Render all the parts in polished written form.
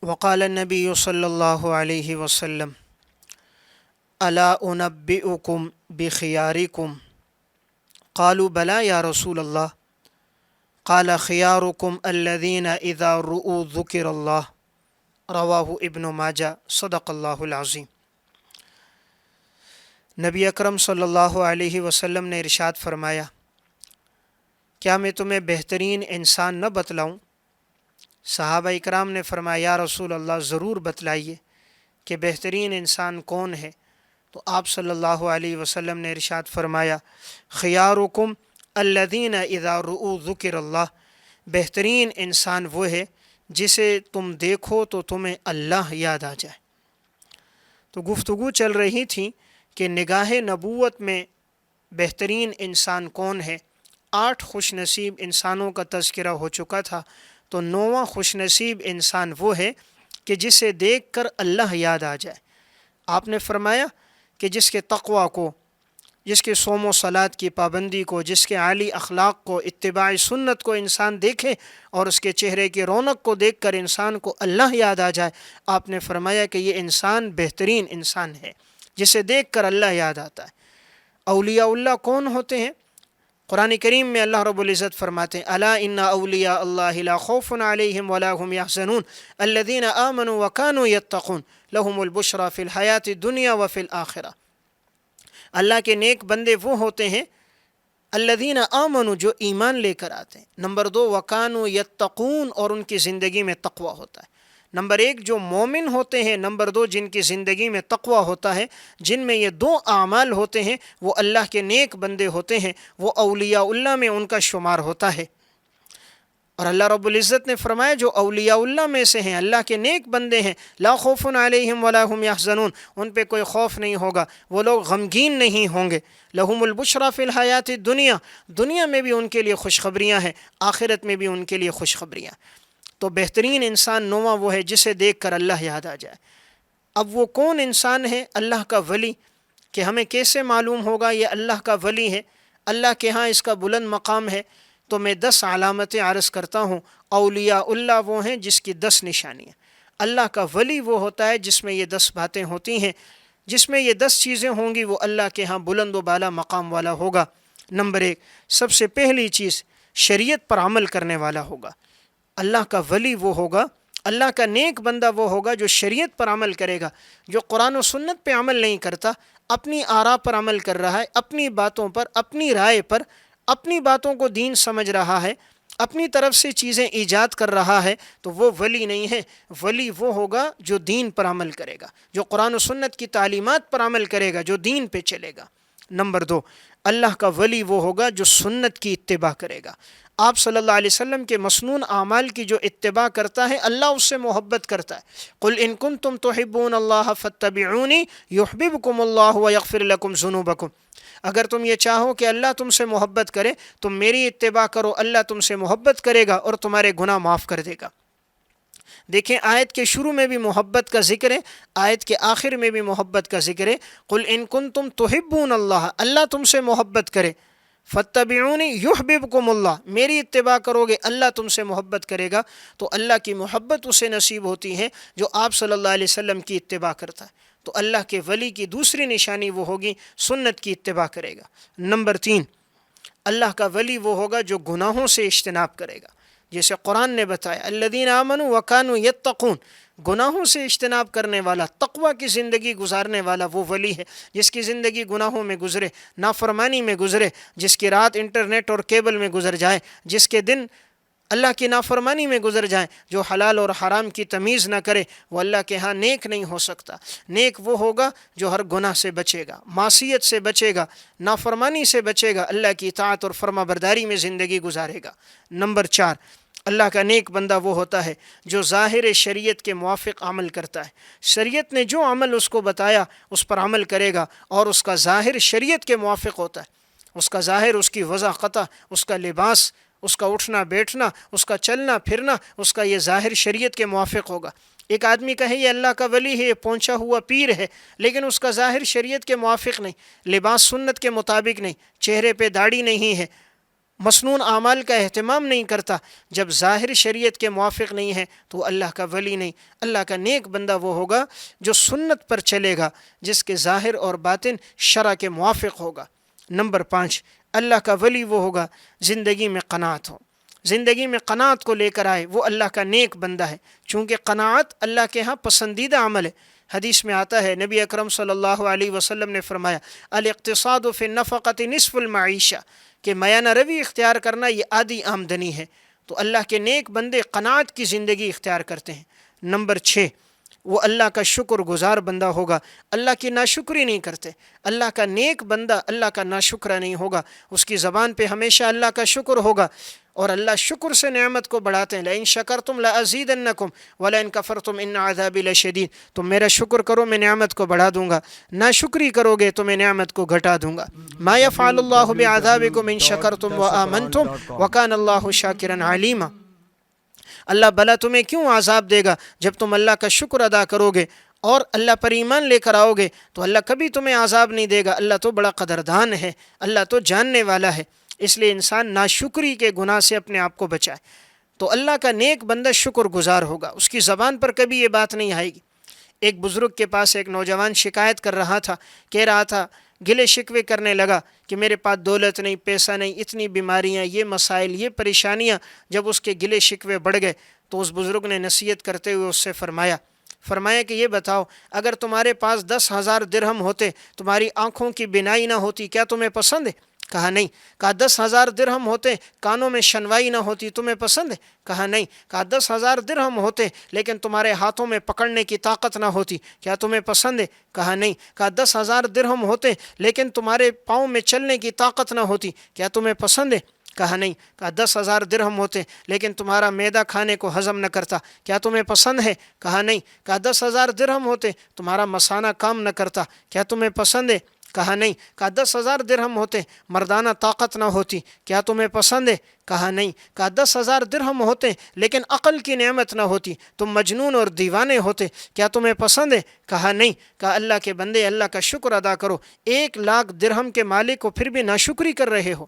وقال النبي صلى الله عليه وسلم ألا أنبئكم بخياركم قالوا بلى يا رسول الله قال خياركم الذين إذا رؤوا ذكر الله رواہ ابن ماجہ صدق اللہ العظیم۔ نبی اکرم صلی اللہ علیہ وسلم نے ارشاد فرمایا، کیا میں تمہیں بہترین انسان نہ بتلاؤں؟ صحابہ اکرام نے فرمایا، یا رسول اللہ ضرور بتلائیے کہ بہترین انسان کون ہے؟ تو آپ صلی اللہ علیہ وسلم نے ارشاد فرمایا، خیارکم الذین اذا رؤوا ذکر اللہ، بہترین انسان وہ ہے جسے تم دیکھو تو تمہیں اللہ یاد آ جائے۔ تو گفتگو چل رہی تھی کہ نگاہ نبوت میں بہترین انسان کون ہے۔ 8 خوش نصیب انسانوں کا تذکرہ ہو چکا تھا، تو 9واں خوش نصیب انسان وہ ہے کہ جسے دیکھ کر اللہ یاد آ جائے۔ آپ نے فرمایا کہ جس کے تقویٰ کو، جس کے صوم و صلاۃ کی پابندی کو، جس کے عالی اخلاق کو، اتباع سنت کو انسان دیکھے اور اس کے چہرے کی رونق کو دیکھ کر انسان کو اللہ یاد آ جائے، آپ نے فرمایا کہ یہ انسان بہترین انسان ہے جسے دیکھ کر اللہ یاد آتا ہے۔ اولیاء اللہ کون ہوتے ہیں؟ قرآن کریم میں اللہ رب العزت فرماتے ہیں، الا ان اولیاء اللہ لا خوف علیہم ولا هم یحزنون الذین آمنوا وکانوا یتقون لهم البشری فی الحیاۃ الدنیا وفی الآخرہ۔ اللہ کے نیک بندے وہ ہوتے ہیں الذین آمنوا، جو ایمان لے کر آتے ہیں۔ نمبر 2 وکانوا یتقون، اور ان کی زندگی میں تقویٰ ہوتا ہے۔ نمبر 1 جو مومن ہوتے ہیں، نمبر 2 جن کی زندگی میں تقویٰ ہوتا ہے، جن میں یہ 2 اعمال ہوتے ہیں، وہ اللہ کے نیک بندے ہوتے ہیں، وہ اولیاء اللہ میں ان کا شمار ہوتا ہے۔ اور اللہ رب العزت نے فرمایا جو اولیاء اللہ میں سے ہیں، اللہ کے نیک بندے ہیں، لا خوف علیہم ولا هم یحزنون، ان پہ کوئی خوف نہیں ہوگا، وہ لوگ غمگین نہیں ہوں گے۔ لہم البشری فی الحیات الدنیا، دنیا میں بھی ان کے لیے خوشخبریاں ہیں، آخرت میں بھی ان کے لیے خوشخبریاں۔ تو بہترین انسان 9واں وہ ہے جسے دیکھ کر اللہ یاد آ جائے۔ اب وہ کون انسان ہے؟ اللہ کا ولی۔ کہ ہمیں کیسے معلوم ہوگا یہ اللہ کا ولی ہے، اللہ کے ہاں اس کا بلند مقام ہے؟ تو میں 10 علامتیں عرض کرتا ہوں۔ اولیاء اللہ وہ ہیں جس کی 10 نشانیاں۔ اللہ کا ولی وہ ہوتا ہے جس میں یہ 10 باتیں ہوتی ہیں، جس میں یہ 10 چیزیں ہوں گی، وہ اللہ کے ہاں بلند و بالا مقام والا ہوگا۔ نمبر 1، سب سے پہلی چیز، شریعت پر عمل کرنے والا ہوگا۔ اللہ کا ولی وہ ہوگا، اللہ کا نیک بندہ وہ ہوگا جو شریعت پر عمل کرے گا، جو قرآن و سنت پہ عمل نہیں کرتا، اپنی آراء پر عمل کر رہا ہے، اپنی باتوں پر، اپنی رائے پر، اپنی باتوں کو دین سمجھ رہا ہے، اپنی طرف سے چیزیں ایجاد کر رہا ہے، تو وہ ولی نہیں ہے۔ ولی وہ ہوگا جو دین پر عمل کرے گا، جو قرآن و سنت کی تعلیمات پر عمل کرے گا، جو دین پہ چلے گا۔ نمبر 2، اللہ کا ولی وہ ہوگا جو سنت کی اتباع کرے گا۔ آپ صلی اللہ علیہ وسلم کے مسنون اعمال کی جو اتباع کرتا ہے، اللہ اس سے محبت کرتا ہے۔ قل ان کنتم تحبون اللہ فاتبعونی یحببکم اللہ ویغفر لکم ذنوبکم۔ اگر تم یہ چاہو کہ اللہ تم سے محبت کرے، تم میری اتباع کرو، اللہ تم سے محبت کرے گا اور تمہارے گناہ معاف کر دے گا۔ دیکھیں، آیت کے شروع میں بھی محبت کا ذکر ہے، آیت کے آخر میں بھی محبت کا ذکر ہے۔ قل ان کنتم تحبون اللہ، اللہ تم سے محبت کرے، فاتبعونی یحببکم اللہ، میری اتباع کرو گے اللہ تم سے محبت کرے گا۔ تو اللہ کی محبت اسے نصیب ہوتی ہے جو آپ صلی اللہ علیہ وسلم کی اتباع کرتا ہے۔ تو اللہ کے ولی کی دوسری نشانی وہ ہوگی سنت کی اتباع کرے گا۔ نمبر 3، اللہ کا ولی وہ ہوگا جو گناہوں سے اجتناب کرے گا، جیسے قرآن نے بتایا الذین آمنوا وکانوا یتقون، گناہوں سے اجتناب کرنے والا، تقوی کی زندگی گزارنے والا وہ ولی ہے جس کی زندگی گناہوں میں گزرے، نافرمانی میں گزرے، جس کی رات انٹرنیٹ اور کیبل میں گزر جائے، جس کے دن اللہ کی نافرمانی میں گزر جائیں، جو حلال اور حرام کی تمیز نہ کرے، وہ اللہ کے ہاں نیک نہیں ہو سکتا۔ نیک وہ ہوگا جو ہر گناہ سے بچے گا، معصیت سے بچے گا، نافرمانی سے بچے گا، اللہ کی اطاعت اور فرما برداری میں زندگی گزارے گا۔ نمبر 4، اللہ کا نیک بندہ وہ ہوتا ہے جو ظاہر شریعت کے موافق عمل کرتا ہے۔ شریعت نے جو عمل اس کو بتایا اس پر عمل کرے گا، اور اس کا ظاہر شریعت کے موافق ہوتا ہے۔ اس کا ظاہر، اس کی وضاحت، اس کا لباس، اس کا اٹھنا بیٹھنا، اس کا چلنا پھرنا، اس کا یہ ظاہر شریعت کے موافق ہوگا۔ ایک آدمی کہے یہ اللہ کا ولی ہے، یہ پہنچا ہوا پیر ہے، لیکن اس کا ظاہر شریعت کے موافق نہیں، لباس سنت کے مطابق نہیں، چہرے پہ داڑھی نہیں ہے، مسنون اعمال کا اہتمام نہیں کرتا، جب ظاہر شریعت کے موافق نہیں ہے تو وہ اللہ کا ولی نہیں۔ اللہ کا نیک بندہ وہ ہوگا جو سنت پر چلے گا، جس کے ظاہر اور باطن شرع کے موافق ہوگا۔ نمبر 5، اللہ کا ولی وہ ہوگا زندگی میں قناعت ہو، زندگی میں قناعت کو لے کر آئے، وہ اللہ کا نیک بندہ ہے، چونکہ قناعت اللہ کے ہاں پسندیدہ عمل ہے۔ حدیث میں آتا ہے، نبی اکرم صلی اللہ علیہ وسلم نے فرمایا، الاقتصاد فی النفقۃ نصف المعیشہ، کہ میانہ روی اختیار کرنا یہ آدھی آمدنی ہے۔ تو اللہ کے نیک بندے قناعت کی زندگی اختیار کرتے ہیں۔ نمبر 6، وہ اللہ کا شکر گزار بندہ ہوگا، اللہ کی ناشکری نہیں کرتے۔ اللہ کا نیک بندہ اللہ کا ناشکرہ نہیں ہوگا، اس کی زبان پہ ہمیشہ اللہ کا شکر ہوگا، اور اللہ شکر سے نعمت کو بڑھاتے ہیں۔ لئن شکرتم لازیدنکم ولئن کفرتم ان عذابی لشدید، تم میرا شکر کرو میں نعمت کو بڑھا دوں گا، ناشکری کرو گے تو میں نعمت کو گھٹا دوں گا۔ ما یفعل اللہ بعذابکم ان شکرتم وآمنتم وکان اللہ شاکرا علیما۔ اللہ بھلا تمہیں کیوں عذاب دے گا جب تم اللہ کا شکر ادا کرو گے اور اللہ پر ایمان لے کر آؤ گے، تو اللہ کبھی تمہیں عذاب نہیں دے گا۔ اللہ تو بڑا قدردان ہے، اللہ تو جاننے والا ہے۔ اس لیے انسان ناشکری کے گناہ سے اپنے آپ کو بچائے۔ تو اللہ کا نیک بندہ شکر گزار ہوگا، اس کی زبان پر کبھی یہ بات نہیں آئے گی۔ ایک بزرگ کے پاس ایک نوجوان شکایت کر رہا تھا، کہہ رہا تھا، گلے شکوے کرنے لگا کہ میرے پاس دولت نہیں، پیسہ نہیں، اتنی بیماریاں، یہ مسائل، یہ پریشانیاں۔ جب اس کے گلے شکوے بڑھ گئے تو اس بزرگ نے نصیحت کرتے ہوئے اس سے فرمایا کہ یہ بتاؤ، اگر تمہارے پاس 10,000 درہم ہوتے، تمہاری آنکھوں کی بینائی نہ ہوتی، کیا تمہیں پسند ہے؟ کہا نہیں۔ کہا 10,000 درہم ہوتے، کانوں میں شنوائی نہ ہوتی، تمہیں پسند ہے؟ کہا نہیں۔ کہا 10,000 درہم ہوتے لیکن تمہارے ہاتھوں میں پکڑنے کی طاقت نہ ہوتی، کیا تمہیں پسند ہے؟ کہا نہیں۔ کہا 10,000 درہم ہوتے لیکن تمہارے پاؤں میں چلنے کی طاقت نہ ہوتی، کیا تمہیں پسند ہے؟ کہا نہیں۔ کہا 10,000 درہم ہوتے لیکن تمہارا معدہ کھانے کو ہضم نہ کرتا، کیا تمہیں پسند ہے؟ کہا نہیں۔ کہا 10,000 درہم ہوتے، تمہارا مثانہ کام نہ کرتا، کیا تمہیں پسند ہے؟ کہا نہیں۔ کہا 10,000 درہم ہوتے، مردانہ طاقت نہ ہوتی، کیا تمہیں پسند ہے؟ کہا نہیں۔ کہا 10,000 درہم ہوتے لیکن عقل کی نعمت نہ ہوتی، تم مجنون اور دیوانے ہوتے، کیا تمہیں پسند ہے؟ کہا نہیں۔ کہا اللہ کے بندے اللہ کا شکر ادا کرو، 1,00,000 درہم کے مالک ہو پھر بھی ناشکری کر رہے ہو۔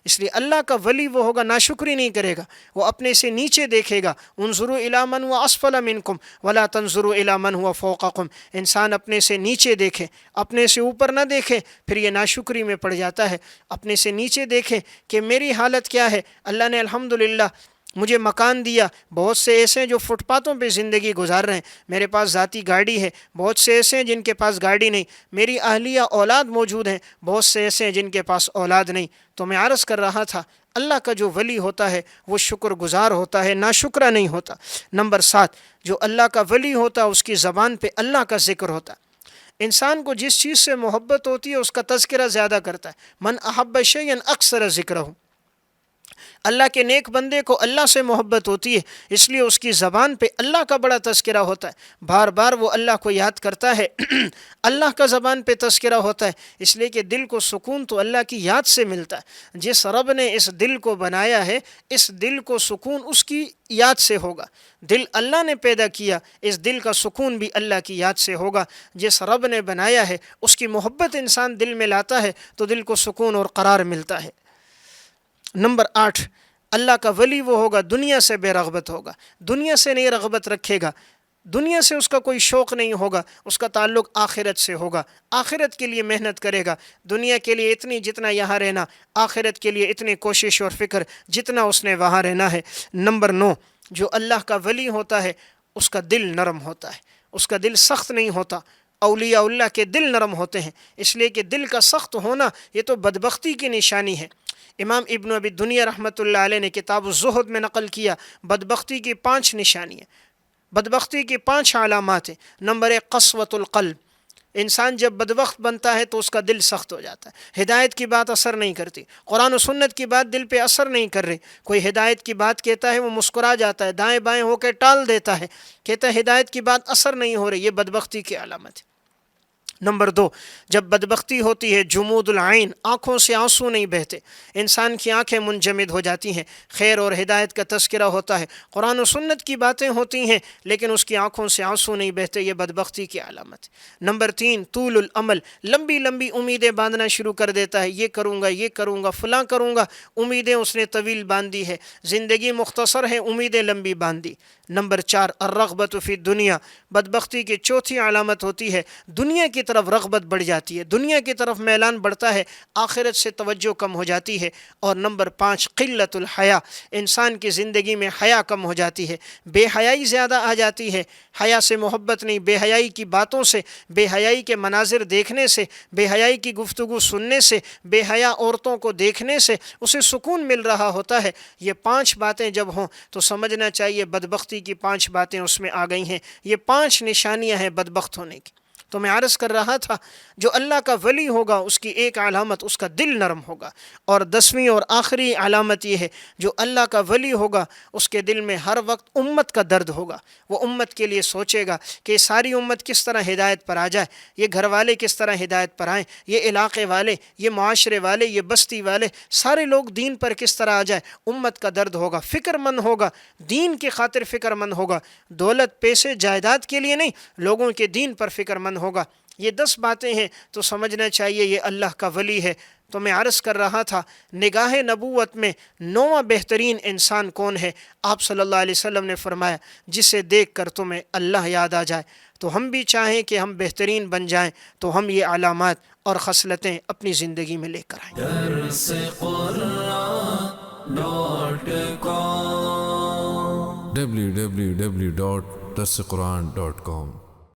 اس لیے اللہ کا ولی وہ ہوگا ناشکری نہیں کرے گا، وہ اپنے سے نیچے دیکھے گا۔ انظروا الی من هو اسفل منکم ولا تنظروا الی من هو فوقکم۔ انسان اپنے سے نیچے دیکھے، اپنے سے اوپر نہ دیکھے، پھر یہ ناشکری میں پڑ جاتا ہے۔ اپنے سے نیچے دیکھے کہ میری حالت کیا ہے، اللہ نے الحمدللہ مجھے مکان دیا، بہت سے ایسے ہیں جو فٹ پاتھوں پہ زندگی گزار رہے ہیں، میرے پاس ذاتی گاڑی ہے، بہت سے ایسے ہیں جن کے پاس گاڑی نہیں، میری اہلیہ اولاد موجود ہیں، بہت سے ایسے ہیں جن کے پاس اولاد نہیں۔ تو میں عرض کر رہا تھا، اللہ کا جو ولی ہوتا ہے وہ شکر گزار ہوتا ہے، ناشکرہ نہیں ہوتا۔ نمبر 7، جو اللہ کا ولی ہوتا ہے اس کی زبان پہ اللہ کا ذکر ہوتا ہے۔ انسان کو جس چیز سے محبت ہوتی ہے اس کا تذکرہ زیادہ کرتا ہے۔ من احب شیئا اکثر ذکرہ، اللہ کے نیک بندے کو اللہ سے محبت ہوتی ہے، اس لیے اس کی زبان پہ اللہ کا بڑا تذکرہ ہوتا ہے، بار بار وہ اللہ کو یاد کرتا ہے۔ اللہ کا زبان پہ تذکرہ ہوتا ہے، اس لیے کہ دل کو سکون تو اللہ کی یاد سے ملتا ہے۔ جس رب نے اس دل کو بنایا ہے، اس دل کو سکون اس کی یاد سے ہوگا۔ دل اللہ نے پیدا کیا، اس دل کا سکون بھی اللہ کی یاد سے ہوگا۔ جس رب نے بنایا ہے اس کی محبت انسان دل میں لاتا ہے تو دل کو سکون اور قرار ملتا ہے۔ نمبر 8، اللہ کا ولی وہ ہوگا دنیا سے بے رغبت ہوگا، دنیا سے نہیں رغبت رکھے گا، دنیا سے اس کا کوئی شوق نہیں ہوگا، اس کا تعلق آخرت سے ہوگا، آخرت کے لیے محنت کرے گا۔ دنیا کے لیے اتنی جتنا یہاں رہنا، آخرت کے لیے اتنی کوشش اور فکر جتنا اس نے وہاں رہنا ہے۔ نمبر 9، جو اللہ کا ولی ہوتا ہے اس کا دل نرم ہوتا ہے، اس کا دل سخت نہیں ہوتا۔ اولیاء اللہ کے دل نرم ہوتے ہیں، اس لیے کہ دل کا سخت ہونا یہ تو بدبختی کی نشانی ہے۔ امام ابن ابی دنیا رحمۃ اللہ علیہ نے کتاب الزہد میں نقل کیا، بدبختی کی 5 نشانیاں، بدبختی کی 5 علامات ہیں۔ نمبر 1، قسوۃ القلب، انسان جب بدبخت بنتا ہے تو اس کا دل سخت ہو جاتا ہے، ہدایت کی بات اثر نہیں کرتی، قرآن و سنت کی بات دل پہ اثر نہیں کر رہی، کوئی ہدایت کی بات کہتا ہے وہ مسکرا جاتا ہے، دائیں بائیں ہو کے ٹال دیتا ہے، کہتا ہے ہدایت کی بات اثر نہیں ہو رہی، یہ بدبختی کی علامت ہے۔ نمبر 2، جب بدبختی ہوتی ہے جمود العین، آنکھوں سے آنسو نہیں بہتے، انسان کی آنکھیں منجمد ہو جاتی ہیں، خیر اور ہدایت کا تذکرہ ہوتا ہے، قرآن و سنت کی باتیں ہوتی ہیں لیکن اس کی آنکھوں سے آنسو نہیں بہتے، یہ بدبختی کی علامت۔ نمبر 3، طول العمل، لمبی لمبی امیدیں باندھنا شروع کر دیتا ہے، یہ کروں گا، یہ کروں گا، فلاں کروں گا، امیدیں اس نے طویل باندھی ہے، زندگی مختصر ہے، امیدیں لمبی باندھی۔ نمبر 4، الرغبۃ فی الدنیا، بدبختی کی چوتھی علامت ہوتی ہے دنیا کی طرف رغبت بڑھ جاتی ہے، دنیا کی طرف میلان بڑھتا ہے، آخرت سے توجہ کم ہو جاتی ہے۔ اور نمبر 5، قلت الحیا، انسان کی زندگی میں حیا کم ہو جاتی ہے، بے حیائی زیادہ آ جاتی ہے، حیا سے محبت نہیں، بے حیائی کی باتوں سے، بے حیائی کے مناظر دیکھنے سے، بے حیائی کی گفتگو سننے سے، بے حیا عورتوں کو دیکھنے سے اسے سکون مل رہا ہوتا ہے۔ یہ 5 باتیں جب ہوں تو سمجھنا چاہیے بدبختی کی 5 باتیں اس میں آ گئی ہیں، یہ 5 نشانیاں ہیں بدبخت ہونے کی۔ تو میں عرض کر رہا تھا جو اللہ کا ولی ہوگا اس کی ایک علامت اس کا دل نرم ہوگا، اور 10ویں اور آخری علامت یہ ہے جو اللہ کا ولی ہوگا اس کے دل میں ہر وقت امت کا درد ہوگا، وہ امت کے لیے سوچے گا کہ ساری امت کس طرح ہدایت پر آ جائے، یہ گھر والے کس طرح ہدایت پر آئیں، یہ علاقے والے، یہ معاشرے والے، یہ بستی والے، سارے لوگ دین پر کس طرح آ جائے، امت کا درد ہوگا، فکر مند ہوگا، دین کی خاطر فکر مند ہوگا، دولت پیسے جائیداد کے لیے نہیں، لوگوں کے دین پر فکر مند ہوگا۔ یہ 10 باتیں ہیں تو سمجھنا چاہیے یہ اللہ کا ولی ہے۔ تو میں عرض کر رہا تھا نگاہ نبوت میں 9واں بہترین انسان کون ہے؟ آپ صلی اللہ علیہ وسلم نے فرمایا جسے دیکھ کر تمہیں اللہ یاد آ جائے۔ تو ہم بھی چاہیں کہ ہم بہترین بن جائیں تو ہم یہ علامات اور خصلتیں اپنی زندگی میں لے کر آئیں۔ www.darsequran.com